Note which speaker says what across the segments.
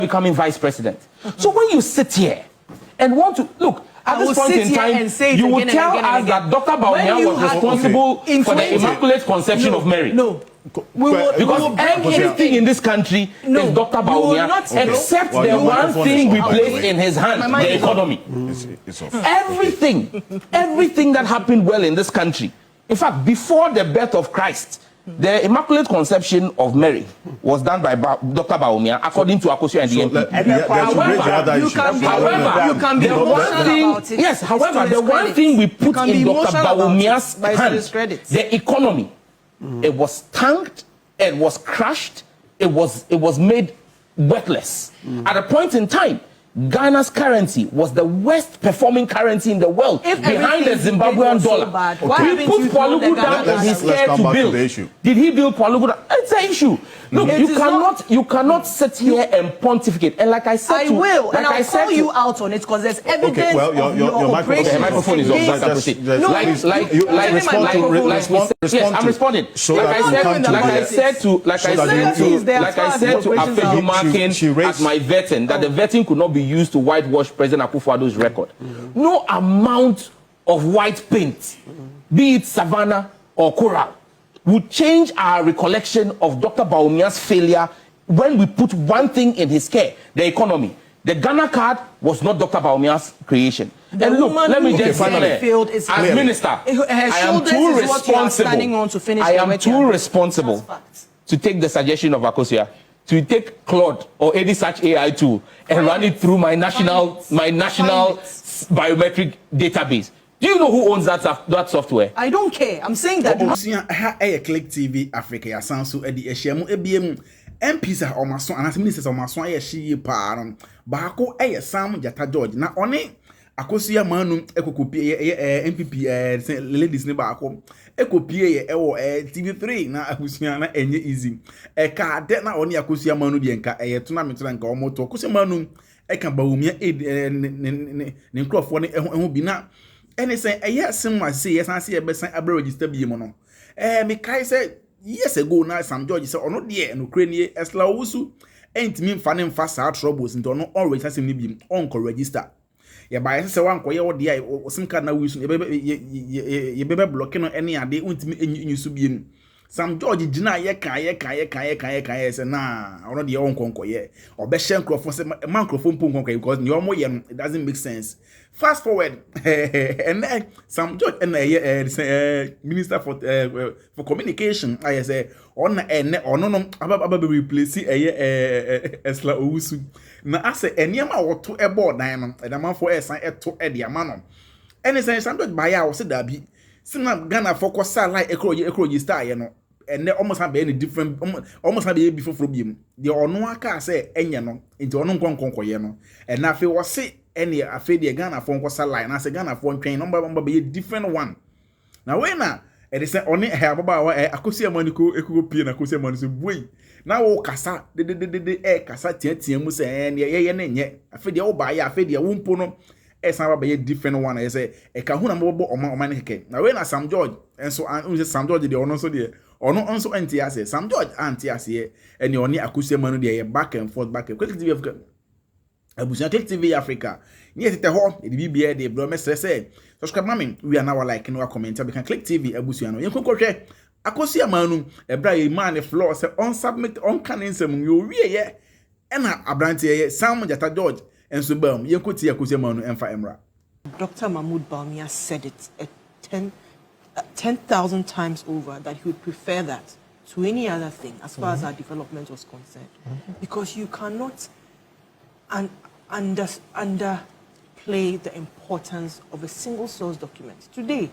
Speaker 1: becoming vice president. So when you sit here and want to look at this point in time, you will tell us that Dr. Bawumia was responsible for the Immaculate Conception of Mary.
Speaker 2: No.
Speaker 1: Because everything in this country is Dr. Bawumia, except the one thing we place in his hand, the economy. Everything that happened well in this country. In fact, before the birth of Christ, the Immaculate Conception of Mary was done by Dr. Bawumia, according to Akosua and the NPP. However, the one thing we put in Dr. Bawumia's hand, the economy, it was tanked, it was crushed, it was made worthless. At a point in time, Ghana's currency was the worst performing currency in the world, behind the Zimbabwean dollar. We put Palugu down and he's scared to build. Did he build Palugu down? It's an issue. Look, you cannot sit here and pontificate. And like I said,
Speaker 2: I will, and I'll call you out on it because there's evidence.
Speaker 3: Okay, well, your
Speaker 1: microphone is off. Yes, I'm responding. Like I said to Afeju Markin at my vetting, that the vetting could not be used to whitewash President Akufo-Addo's record. No amount of white paint, be it Savannah or Coral, would change our recollection of Dr. Bawumia's failure when we put one thing in his care, the economy. The Ghana card was not Dr. Bawumia's creation. And look, let me just say, as minister, I am too responsible to take the suggestion of Akosua, to take Claude or any such AI tool and run it through my national biometric database. Do you know who owns that software?
Speaker 2: I don't care. I'm saying that.
Speaker 4: Click TV Africa ya sanso edi ehyiamu ebiem MPs a omaso anas ministers omaso aye hye paaron baako Sam Jata George na one Akosua Manu ekokopie NPP ladies ne baako ekopie ye ewo TV3 na Akosua na enye easy ka de na one Akosua Manu de nka tournament na nka omoto Akosua Manu eka Bawumia ne nkrofo ne eho bi na ene say sim say yes and say be san abra register bi mo no me kai say years ago na Sam George say ono de no kranie esla wusu entimi mfa ne mfa sa troubles nto no on register ni bi on ko register ye ba say wan ko ye wo de sim card na wusu ye be block no ene ade ontimi enyusu bi Sam George jina ye kan say na ono de on konko ye obehye microphone say microphone pon konko because ni omo ye it doesn't make sense. Fast forward, and then Sam George and Minister for Communication, I say on no about replace Esla Owusu. Now I say any amount to a board diamond and a man for a sign to Eddie Amano. And it's a Sam George by our said that be some Ghana focus like a star, you know. And they almost have any different, almost have a before from him. The ono aka say enyano into ono konko yeno. And now if was say any afedi Ghana phone was line, I say Ghana phone train number be a different one. Now when it is only have about Akosua Maniko ekugo na Akosua Maniko boy. Now o kasa de kasa tian mu say ye nye afedi o ba ya afedi wumpo no esan ba be different one. I say e ka hu na mo bo oma ne keke. Now when Sam George and so Sam George the ono so there ono also anti-ase Sam George anti-ase and you only Akosua Manu there back and forth Click TV Africa Abusia Click TV Africa near the hall the BBA the bro mestre say subscribe mami we are now like no comment we can Click TV Abusia no you can hwe Akosua Manu e bra ye man the floor say on submit on can nsem you wie ye na abrante ye Sam Jata George and so bam you ko ti Akosua Manu emfa emra.
Speaker 2: Dr. Mahmoud Bawumia said it 10,000 times over that he would prefer that to any other thing as far as our development was concerned. Because you cannot underplay the importance of a single source document. Today,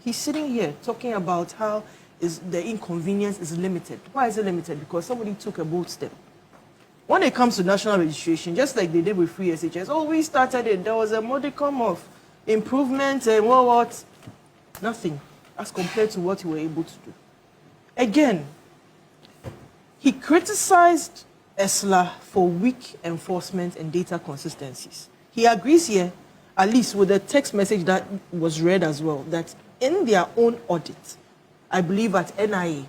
Speaker 2: he's sitting here talking about how the inconvenience is limited. Why is it limited? Because somebody took a bold step. When it comes to national registration, just like they did with free SHS, we started it. There was a modicum of improvement and what? Nothing as compared to what we were able to do. Again, he criticized ESLA for weak enforcement and data consistencies. He agrees here, at least with the text message that was read as well, that in their own audit, I believe at NIA,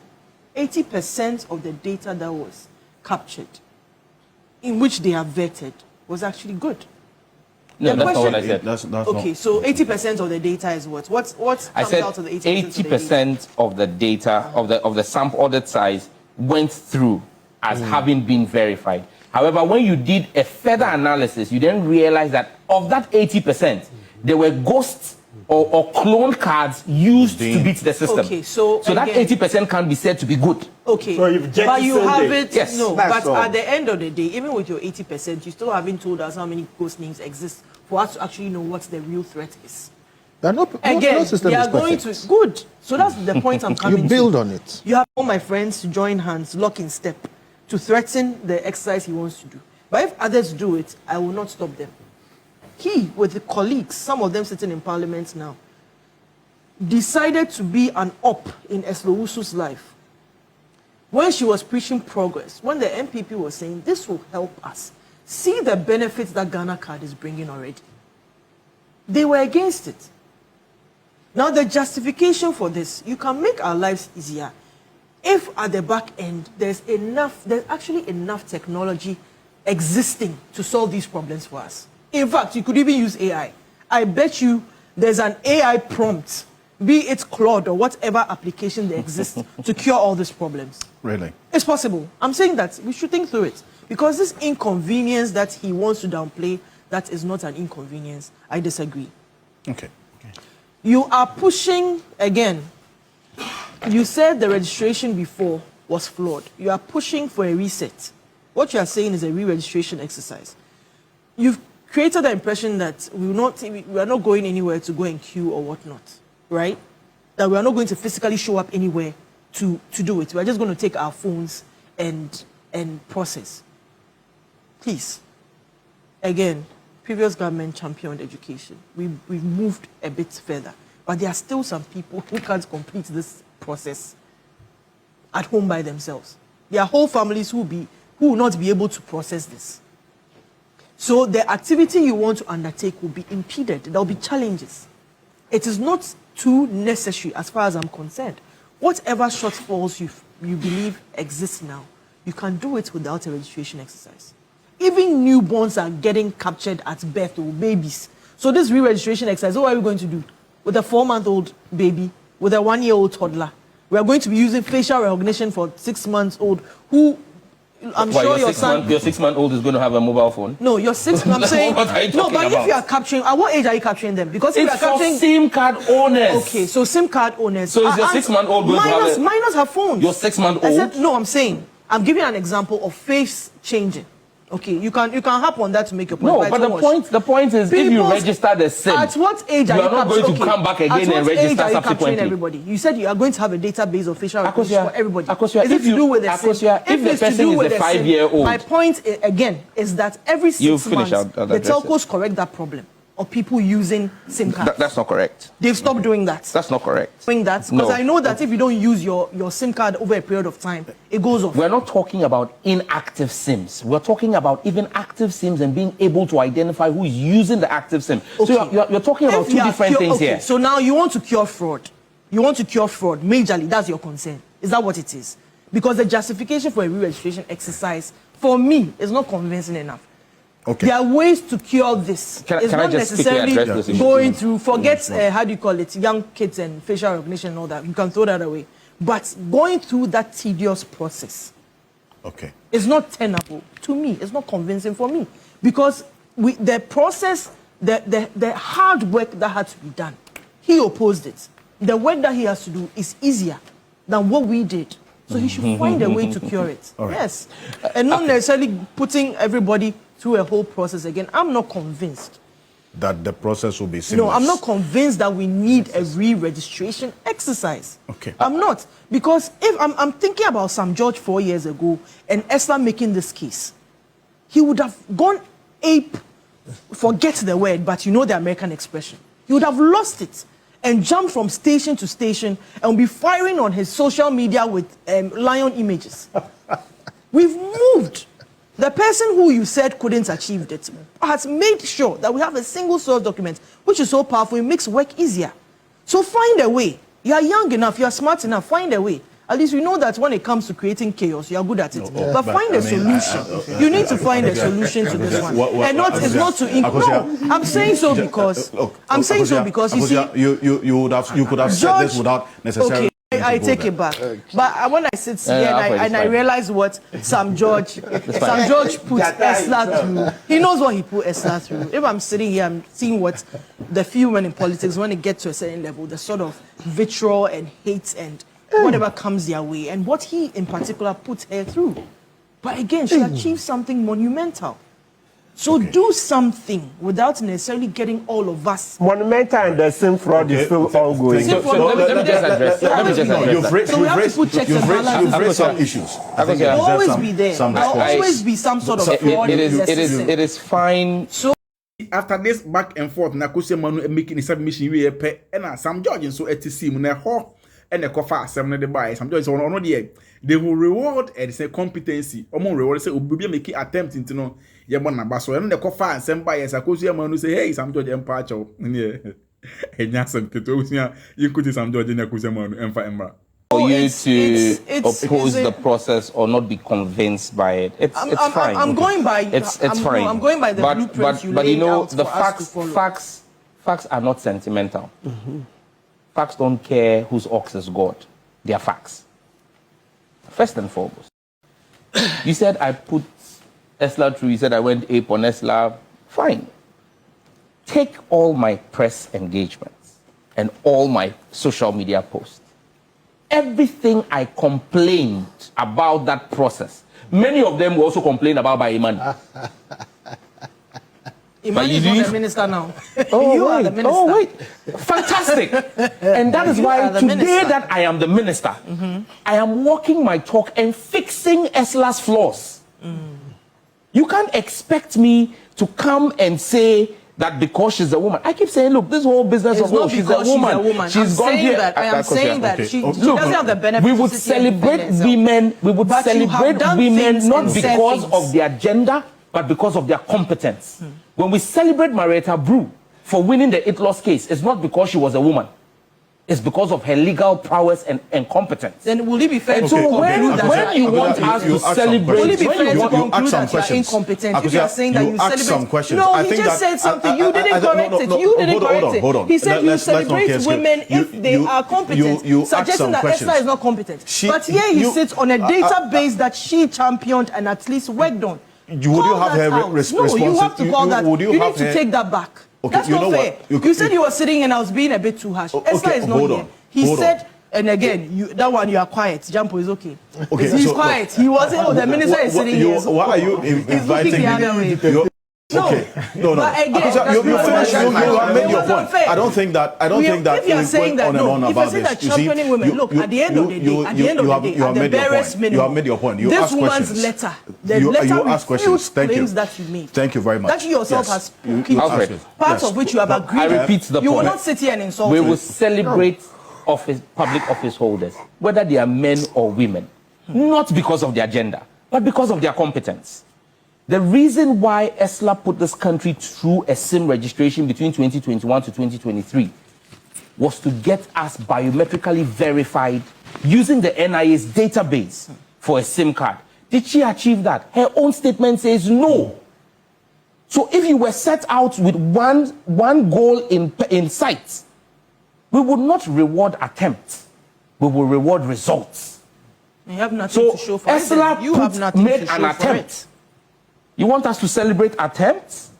Speaker 2: 80% of the data that was captured in which they are vetted was actually good.
Speaker 1: No, that's not what I said.
Speaker 4: That's
Speaker 2: okay,
Speaker 4: not.
Speaker 2: so 80% of the data is what? What
Speaker 1: I
Speaker 2: comes
Speaker 1: said
Speaker 2: out of the 80%?
Speaker 1: 80% of the data of the sample audit size went through as having been verified. However, when you did a further analysis, you then realized that of that 80%, there were ghosts or clone cards used to beat the system.
Speaker 2: Okay, so
Speaker 1: that 80% can be said to be good.
Speaker 2: Okay,
Speaker 3: so
Speaker 2: but you have it.
Speaker 1: Yes,
Speaker 2: no.
Speaker 3: That's
Speaker 2: But
Speaker 3: all.
Speaker 2: at the end of the day, even with your 80%, you still haven't told us how many ghost names exist for us to actually know what the real threat is. Again,
Speaker 5: no system
Speaker 2: they
Speaker 5: is
Speaker 2: are going
Speaker 5: perfect.
Speaker 2: to good. So that's the point I'm coming
Speaker 5: You
Speaker 2: to.
Speaker 5: build on it.
Speaker 2: You have all my friends to join hands, lock in step, to threaten the exercise he wants to do. But if others do it, I will not stop them. He, with the colleagues, some of them sitting in parliament now, decided to be an op in Eslowusu's life. When she was preaching progress, when the NPP was saying, this will help us see the benefits that Ghana card is bringing already, they were against it. Now, the justification for this, you can make our lives easier if at the back end there's actually enough technology existing to solve these problems for us. In fact, you could even use AI. I bet you there's an AI prompt, be it Claude or whatever application that exists to cure all these problems.
Speaker 4: Really?
Speaker 2: It's possible. I'm saying that we should think through it. Because this inconvenience that he wants to downplay, that is not an inconvenience. I disagree.
Speaker 4: Okay.
Speaker 2: You are pushing, again, you said the registration before was flawed. You are pushing for a reset. What you are saying is a re-registration exercise. You've created the impression that we are not going anywhere to go and queue or whatnot, right? That we are not going to physically show up anywhere to do it. We are just going to take our phones and process. Please, again, previous government championed education. We've moved a bit further. But there are still some people who can't complete this process at home by themselves. There are whole families who will not be able to process this. So the activity you want to undertake will be impeded. There will be challenges. It is not too necessary as far as I'm concerned. Whatever shortfalls you believe exist now, you can do it without a registration exercise. Even newborns are getting captured at birth, or babies. So this re-registration exercise, what are we going to do? With a 4-month-old baby, with a 1-year-old toddler. We are going to be using facial recognition for 6 months old, who I'm sure your son...
Speaker 1: Your 6-month-old is going to have a mobile phone?
Speaker 2: No, your 6... I'm saying...
Speaker 1: What are you
Speaker 2: no, but
Speaker 1: talking
Speaker 2: if you are capturing... At what age are you capturing them? Because if
Speaker 1: it's
Speaker 2: you are capturing...
Speaker 1: for SIM card owners.
Speaker 2: Okay, so SIM card owners...
Speaker 1: So is your 6-month-old going to have...
Speaker 2: Minors have phones.
Speaker 1: Your 6-month-old?
Speaker 2: I said, no, I'm saying... I'm giving an example of face changing. Okay, you can hop on that to make your point.
Speaker 1: No, but the point is, if you register the SIM,
Speaker 2: at what age are you
Speaker 1: not going to come back again and register subsequently.
Speaker 2: Everybody, you said you are going to have a database of facial recognition for everybody.
Speaker 1: Akosua,
Speaker 2: is it to do with the SIM?
Speaker 1: If the person is a 5-year-old,
Speaker 2: my point again is that every 6 months the telcos correct that problem of people using SIM cards.
Speaker 1: That's not correct.
Speaker 2: They've stopped doing that.
Speaker 1: That's not correct.
Speaker 2: Doing that because I know that if you don't use your SIM card over a period of time, it goes off.
Speaker 1: We're not talking about inactive SIMs. We're talking about even active SIMs and being able to identify who is using the active SIM. Okay. So you're talking about two different things here.
Speaker 2: So now you want to cure fraud. You want to cure fraud majorly. That's your concern. Is that what it is? Because the justification for a re-registration exercise, for me, is not convincing enough.
Speaker 4: Okay.
Speaker 2: There are ways to cure this. It's not necessarily going through, forget, how do you call it, young kids and facial recognition and all that. You can throw that away. But going through that tedious process is not tenable. To me, it's not convincing for me. Because the process, the hard work that had to be done, he opposed it. The work that he has to do is easier than what we did. So he should find a way to cure it.
Speaker 4: Right.
Speaker 2: Yes. And not necessarily putting everybody through a whole process again. I'm not convinced
Speaker 4: that the process will be seamless.
Speaker 2: No, I'm not convinced that we need a re-registration exercise.
Speaker 4: Okay.
Speaker 2: I'm not. Because if I'm thinking about Sam George 4 years ago and Esther making this case, he would have gone ape, forget the word, but you know the American expression. He would have lost it and jumped from station to station and be firing on his social media with lion images. We've moved. The person who you said couldn't achieve it has made sure that we have a single source document, which is so powerful, it makes work easier. So find a way. You are young enough, you are smart enough, find a way. At least we know that when it comes to creating chaos, you are good at it. But find a solution. You need to find a solution to this one. And it's not to no, I'm saying so because I'm saying so because you see
Speaker 3: you could have said this without necessarily.
Speaker 2: Okay, I take it back. But when I sit here and I realize what Sam George put Esla through, he knows what he put Esla through. If I'm sitting here, I'm seeing what the few men in politics, when they get to a certain level, the sort of vitriol and hate and whatever comes their way, and what he in particular put her through. But again, she achieved something monumental. So do something without necessarily getting all of us.
Speaker 5: Monumental and the same fraud is still ongoing.
Speaker 1: So let me just address that.
Speaker 3: You've raised some issues.
Speaker 2: There will always be there. There will always be some sort of fraud.
Speaker 1: It is fine.
Speaker 2: So
Speaker 4: after this back and forth, Akosua Manu making a submission we pay and some judges so at the scene and the coffee assembly the buy some judges on the they will reward and say competency or more reward say we making attempt into no yebona baso and the coffee and buy as Akosua Manu say hey some judge empire yeah and yasem keto you could some judge in Akosua Manu emfa
Speaker 1: for you to oppose the process or not be convinced by it. It's fine.
Speaker 2: I'm going by
Speaker 1: it's fine.
Speaker 2: I'm going by the blueprint
Speaker 1: but you know the facts are not sentimental. Facts don't care whose ox is God. They are facts. First and foremost. You said I put Esla through. You said I went ape on Esla. Fine. Take all my press engagements and all my social media posts. Everything I complained about that process, many of them were also complained about by Manu.
Speaker 2: Imani is not the minister now.
Speaker 1: Oh,
Speaker 2: you are the minister.
Speaker 1: Oh, wait. Fantastic. And that is why today that I am the minister, I am walking my talk and fixing Esla's flaws. You can't expect me to come and say that because she's a woman. I keep saying, look, this whole business
Speaker 2: of
Speaker 1: she's a woman. She's gone here.
Speaker 2: I am saying that she doesn't have the benefits.
Speaker 1: We would celebrate women. We would celebrate women not because of their gender, but because of their competence. When we celebrate Marietta Brew for winning the It-Loss case, it's not because she was a woman. It's because of her legal prowess and competence.
Speaker 2: Then will it be fair to
Speaker 1: conclude that you want us to celebrate?
Speaker 2: Will it be fair to conclude that you are incompetent? If you are saying that you celebrate... No, he just said something. You didn't correct it. You didn't correct it. He said you celebrate women if they are competent, suggesting that Esther is not competent. But here he sits on a database that she championed and at least worked on.
Speaker 3: Would you have her responsibility?
Speaker 2: No, you have to call that. You need to take that back.
Speaker 3: Okay,
Speaker 2: that's not fair. You said you were sitting and I was being a bit too harsh. Esther is not here. He said, and again, that one you are quiet. Jampo is okay. He's quiet. He wasn't. Oh, the minister is sitting here.
Speaker 3: Why are you inviting me?
Speaker 2: No,
Speaker 3: no.
Speaker 2: But again,
Speaker 3: you finished. You have made your point. I don't think that.
Speaker 2: If you are saying that, no. If you say that championing women, look, at the end of the day, at the barest minimum,
Speaker 3: you have made your point. You
Speaker 2: this
Speaker 3: asked
Speaker 2: woman's
Speaker 3: questions.
Speaker 2: letter, the letter refutes claims that you made.
Speaker 3: Thank you very much.
Speaker 2: That you yourself has spoken. Part of which you have agreed.
Speaker 1: I repeat the point.
Speaker 2: You will not sit here and insult.
Speaker 1: We will celebrate public office holders, whether they are men or women, not because of their gender, but because of their competence. The reason why Esla put this country through a SIM registration between 2021 to 2023 was to get us biometrically verified using the NIA's database for a SIM card. Did she achieve that? Her own statement says no. So if you were set out with one goal in sight, we would not reward attempts. We will reward results.
Speaker 2: You have nothing to show for it.
Speaker 1: Esla made an attempt. You want us to celebrate attempts?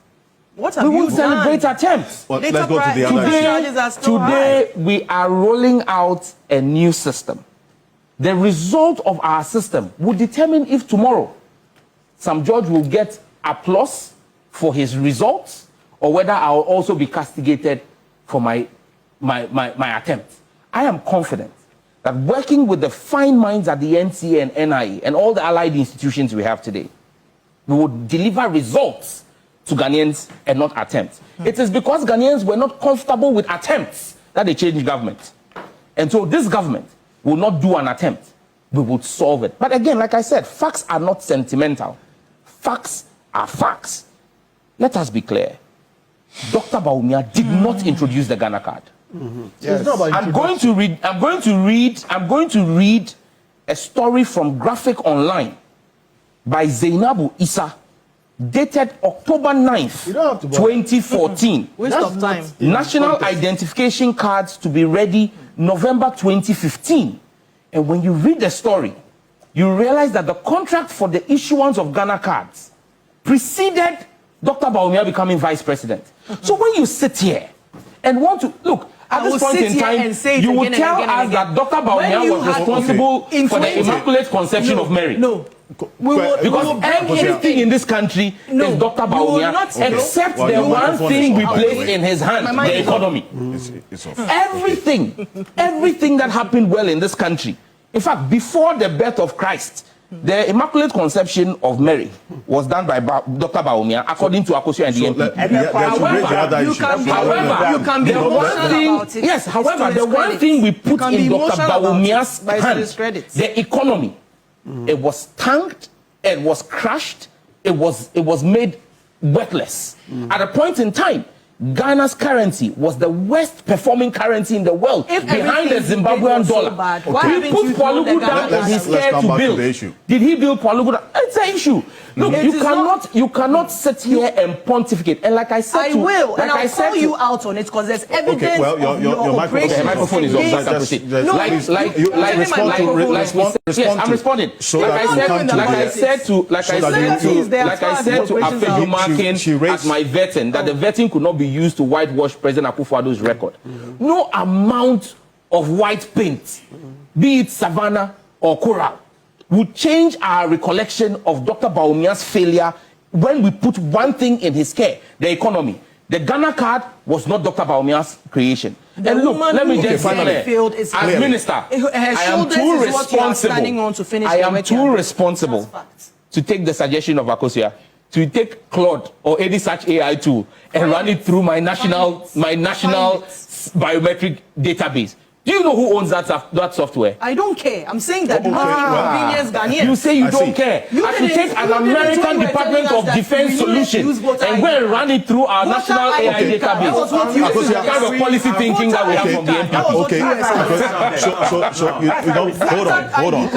Speaker 2: What have you done?
Speaker 1: Celebrate attempts.
Speaker 3: Well, let's go to the other issue.
Speaker 1: Today, we are rolling out a new system. The result of our system will determine if tomorrow some judge will get applause for his results or whether I will also be castigated for my attempt. I am confident that working with the fine minds at the NCA and NIA and all the allied institutions we have today, we would deliver results to Ghanaians and not attempts. It is because Ghanaians were not comfortable with attempts that they changed government. And so this government will not do an attempt. We would solve it. But again, like I said, facts are not sentimental. Facts are facts. Let us be clear. Dr. Bawumia did not introduce the Ghana card.
Speaker 6: Yes.
Speaker 1: I'm going to read a story from Graphic Online by Zainabu Issa, dated October 9th, 2014.
Speaker 2: Waste of time.
Speaker 1: National identification cards to be ready November 2015. And when you read the story, you realize that the contract for the issuance of Ghana cards preceded Dr. Bawumia becoming vice president. So when you sit here and want to look at this point in time, you will tell us that Dr. Bawumia was responsible for the Immaculate Conception of Mary.
Speaker 2: No.
Speaker 1: Because everything in this country is Dr. Bawumia, except the one thing we place in his hand, the economy. Everything that happened well in this country. In fact, before the birth of Christ, the Immaculate Conception of Mary was done by Dr. Bawumia, according to Akosua and the NPP. However, the one thing we put in Dr. Bawumia's hand, the economy, it was tanked, it was crushed, it was made worthless. At a point in time, Ghana's currency was the worst performing currency in the world, behind the Zimbabwean dollar. He put Palugu down and he's scared to build. Did he build Palugu down? It's an issue. Look, you cannot sit here and pontificate. And like I said,
Speaker 2: I will, and I'll call you out on it because there's evidence.
Speaker 3: Okay, well, your
Speaker 1: microphone is off. I'm responding. Like I said to Afeju Markin at my vetting, that the vetting could not be used to whitewash President Akufo-Addo's record. No amount of white paint, be it Savannah or Coral, would change our recollection of Dr. Bawumia's failure when we put one thing in his care, the economy. The Ghana card was not Dr. Bawumia's creation. And look, let me just say, as minister, I am too responsible to take the suggestion of Akosua to take Claude or any such AI tool and run it through my national biometric database. Do you know who owns that software?
Speaker 2: I don't care. I'm saying that convenience Ghanaians.
Speaker 1: You say you don't care. I should take an American Department of Defense solution and go and run it through our national AI database. This is the kind of policy thinking that we have from the NPP.
Speaker 3: Okay, so you don't, hold on.